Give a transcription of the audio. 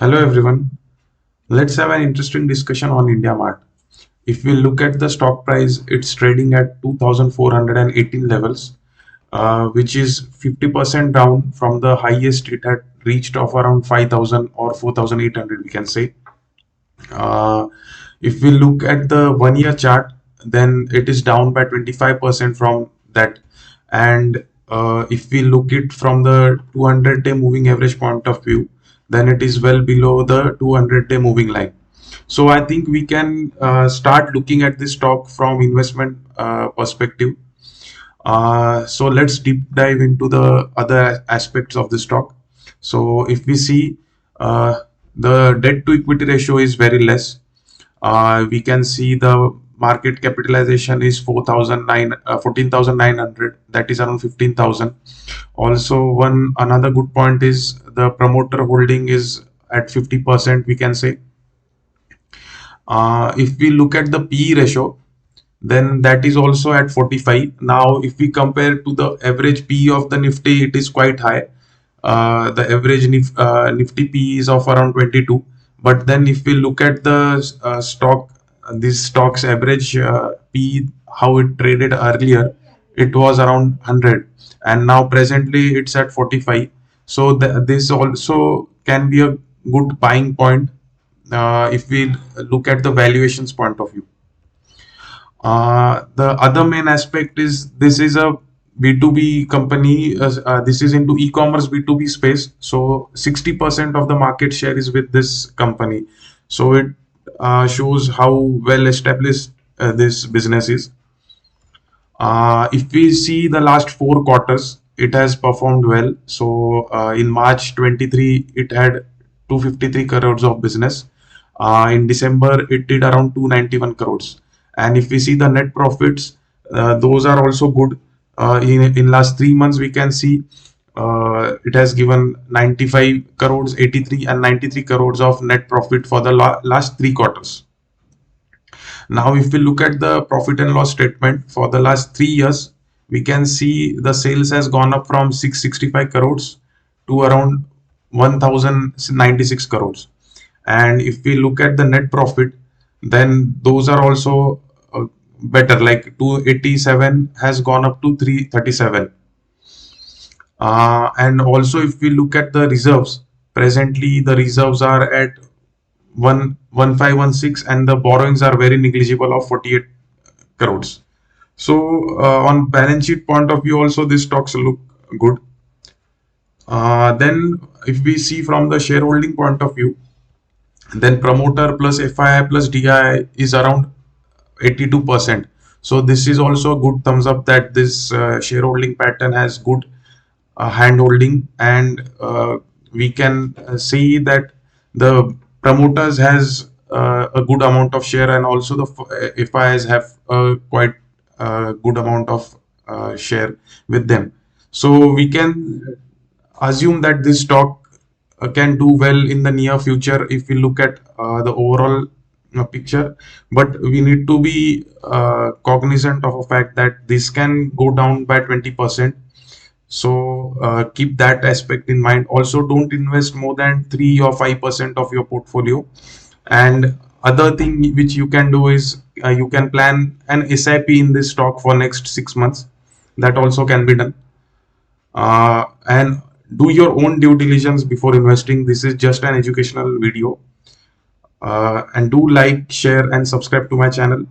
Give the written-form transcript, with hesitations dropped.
Hello everyone. Let's have an interesting discussion on India Mart. If we look at the stock price, it's trading at 2,418 levels, which is 50% down from the highest it had reached of around 5,000 or 4,800, we can say. Uh, if we look at the 1 year chart, then it is down by 25% from that. And if we look it from the 200-day moving average point of view, then it is well below the 200-day moving line. So I think we can start looking at this stock from investment perspective. So let's deep dive into the other aspects of the stock. So if we see, the debt to equity ratio is very less. We can see the market capitalization is 14,900, that is around 15,000. Also, one another good point is the promoter holding is at 50%, we can say. If we look at the PE ratio, then that is also at 45. Now, if we compare to the average PE of the Nifty, it is quite high. The average Nifty PE is of around 22. But then, if we look at the this stock's average PE, how it traded earlier, it was around 100, and now presently it's at 45. So this also can be a good buying point if we look at the valuations point of view. The other main aspect is this is a B2B company. This is into e-commerce B2B space. So 60% of the market share is with this company. So it shows how well established this business is. If we see the last 4 quarters, it has performed well. So in March 23, it had 253 crores of business. In December, it did around 291 crores. And if we see the net profits, those are also good. In last 3 months, we can see it has given 95 crores, 83 and 93 crores of net profit for the last 3 quarters. Now, if we look at the profit and loss statement for the last 3 years, we can see the sales has gone up from 665 crores to around 1096 crores. And if we look at the net profit, then those are also better, like 287 has gone up to 337. And also, if we look at the reserves, presently the reserves are at 11516, and the borrowings are very negligible of 48 crores. So on balance sheet point of view, also these stocks look good. Then if we see from the shareholding point of view, then promoter plus FII plus DI is around 82%. So this is also a good thumbs up that this shareholding pattern has good hand holding, and we can see that the promoters has a good amount of share, and also the FIs have a quite good amount of share with them. So we can assume that this stock can do well in the near future if we look at the overall picture. But we need to be cognizant of a fact that this can go down by 20%. So keep that aspect in mind. Also, don't invest more than 3 or 5% of your portfolio. And other thing which you can do is you can plan an SIP in this stock for next 6 months. That also can be done. And do your own due diligence before investing. This is just an educational video. And do like, share, and subscribe to my channel.